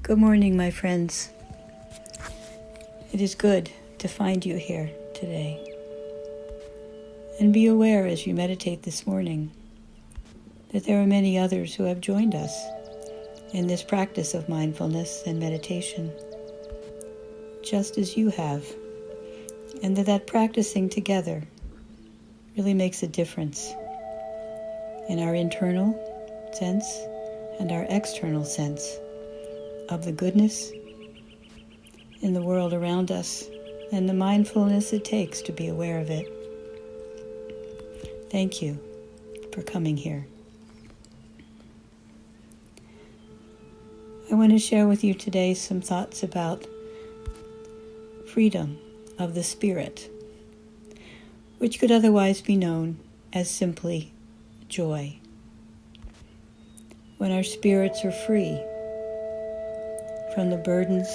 Good morning, my friends. It is good to find you here today. And be aware as you meditate this morning that there are many others who have joined us in this practice of mindfulness and meditation, just as you have, and that practicing together really makes a difference in our internal sense and our external sense of the goodness in the world around us and the mindfulness it takes to be aware of it. Thank you for coming here. I want to share with you today some thoughts about freedom of the spirit, which could otherwise be known as simply joy. When our spirits are free from the burdens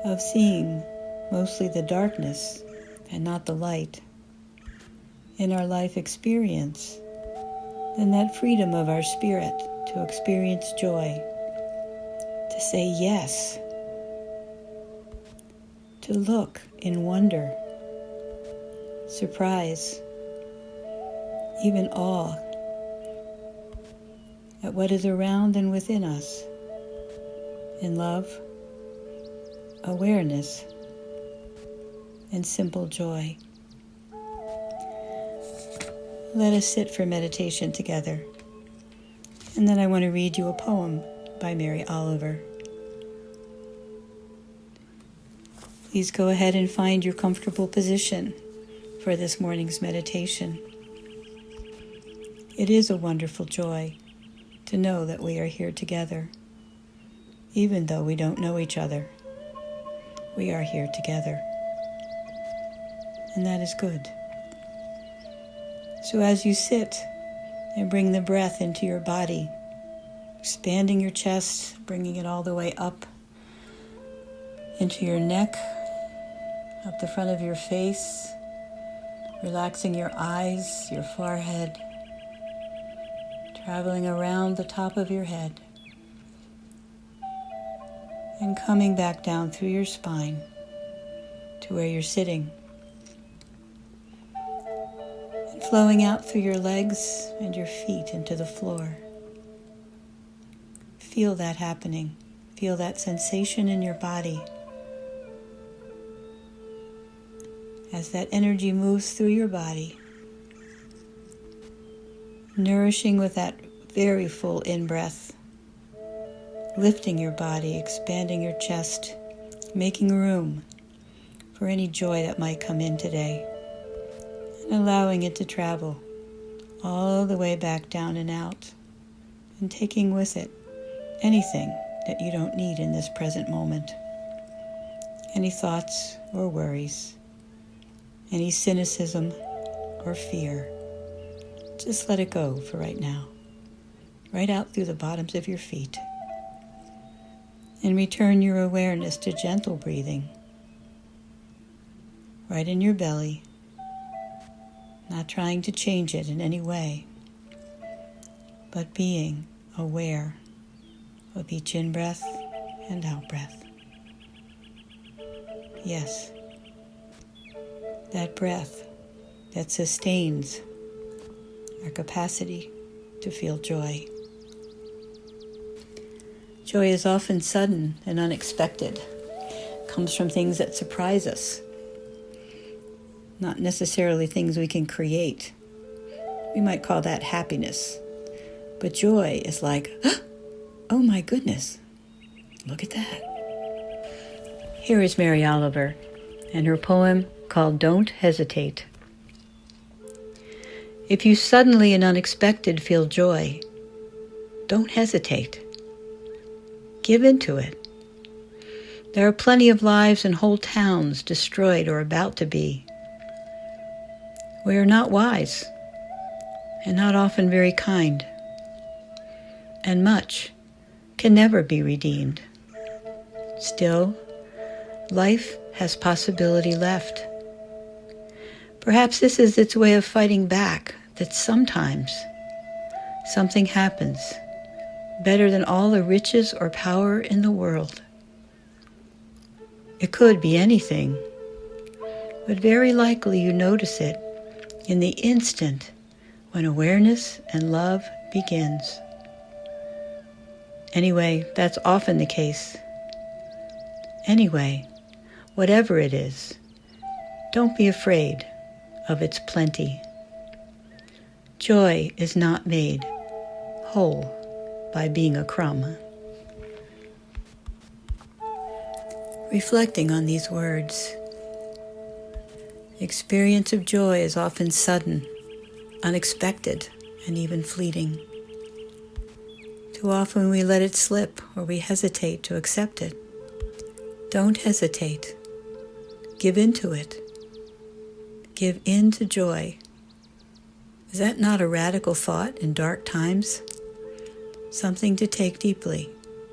of seeing mostly the darkness and not the light in our life experience, then that freedom of our spirit to experience joy, to say yes, to look in wonder, surprise, even awe at what is around and within us, in love, awareness, and simple joy. Let us sit for meditation together, and then I want to read you a poem by Mary Oliver. Please go ahead and find your comfortable position for this morning's meditation. It is a wonderful joy to know that we are here together. Even though we don't know each other, we are here together. And that is good. So as you sit and bring the breath into your body, expanding your chest, bringing it all the way up into your neck, up the front of your face, relaxing your eyes, your forehead, traveling around the top of your head, and coming back down through your spine to where you're sitting, and flowing out through your legs and your feet into the floor. Feel that happening. Feel that sensation in your body as that energy moves through your body, nourishing with that very full in-breath, lifting your body, expanding your chest, making room for any joy that might come in today, and allowing it to travel all the way back down and out, and taking with it anything that you don't need in this present moment, any thoughts or worries, any cynicism or fear. Just let it go for right now, right out through the bottoms of your feet. And return your awareness to gentle breathing, right in your belly, not trying to change it in any way, but being aware of each in-breath and out-breath. Yes, that breath that sustains our capacity to feel joy. Joy is often sudden and unexpected. It comes from things that surprise us, not necessarily things we can create. We might call that happiness. But joy is like, oh my goodness, look at that. Here is Mary Oliver and her poem called Don't Hesitate. If you suddenly and unexpected feel joy, don't hesitate. Give into it. There are plenty of lives and whole towns destroyed or about to be. We are not wise and not often very kind, and much can never be redeemed. Still, life has possibility left. Perhaps this is its way of fighting back, that sometimes something happens better than all the riches or power in the world. It could be anything, but very likely you notice it in the instant when awareness and love begins. Anyway, that's often the case. Anyway, whatever it is, don't be afraid of its plenty. Joy is not made whole by being a crumb. Reflecting on these words, the experience of joy is often sudden, unexpected, and even fleeting. Too often we let it slip or we hesitate to accept it. Don't hesitate. Give in to it. Give in to joy. Is that not a radical thought in dark times? Something to take deeply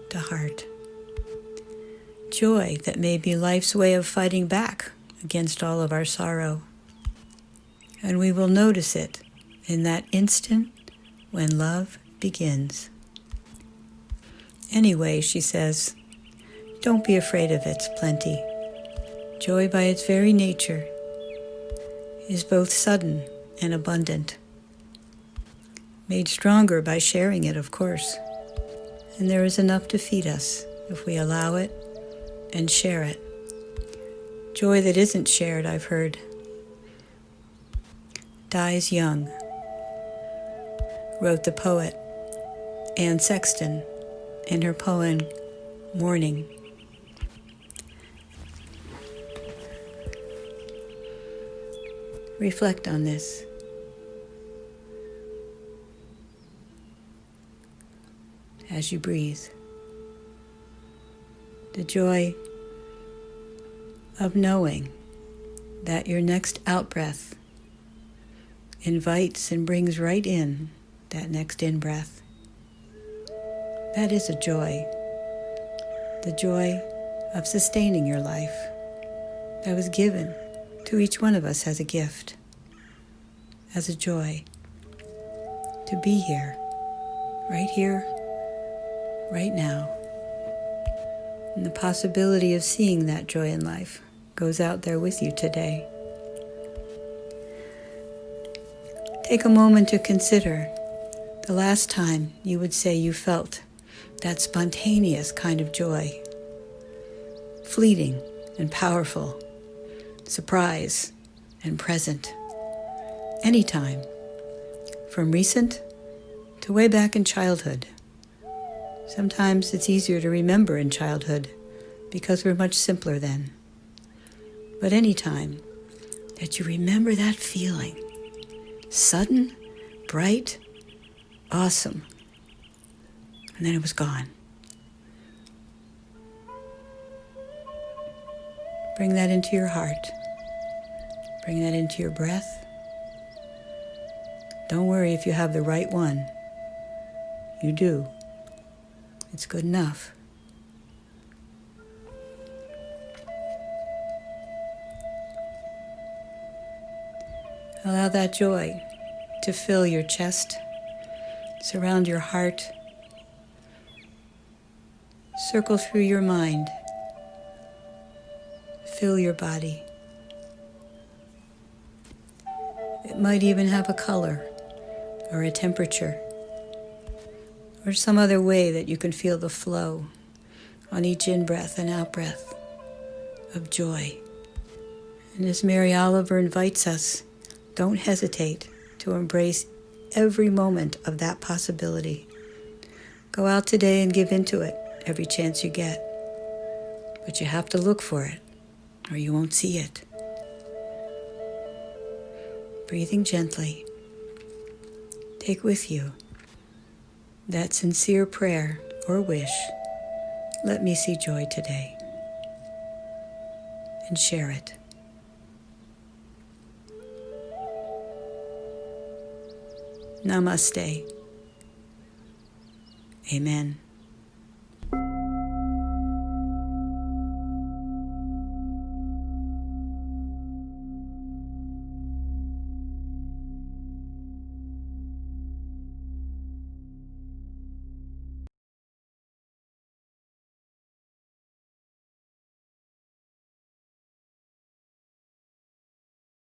to heart. Joy that may be life's way of fighting back against all of our sorrow. And we will notice it in that instant when love begins. Anyway, she says, don't be afraid of its plenty. Joy by its very nature is both sudden and abundant. Made stronger by sharing it, of course. And there is enough to feed us if we allow it and share it. Joy that isn't shared, I've heard, dies young, wrote the poet Anne Sexton in her poem, Morning. Reflect on this. As you breathe. The joy of knowing that your next out-breath invites and brings right in that next in-breath. That is a joy. The joy of sustaining your life that was given to each one of us as a gift, as a joy to be here, right now. And the possibility of seeing that joy in life goes out there with you today. Take a moment to consider the last time you would say you felt that spontaneous kind of joy, fleeting and powerful, surprise and present, anytime, from recent to way back in childhood. Sometimes it's easier to remember in childhood because we're much simpler then. But any time that you remember that feeling, sudden, bright, awesome, and then it was gone. Bring that into your heart. Bring that into your breath. Don't worry if you have the right one. You do. It's good enough. Allow that joy to fill your chest, surround your heart, circle through your mind, fill your body. It might even have a color or a temperature, or some other way that you can feel the flow on each in-breath and out-breath of joy. And as Mary Oliver invites us, don't hesitate to embrace every moment of that possibility. Go out today and give into it every chance you get. But you have to look for it, or you won't see it. Breathing gently, take with you that sincere prayer or wish, let me see joy today, and share it. Namaste. Amen.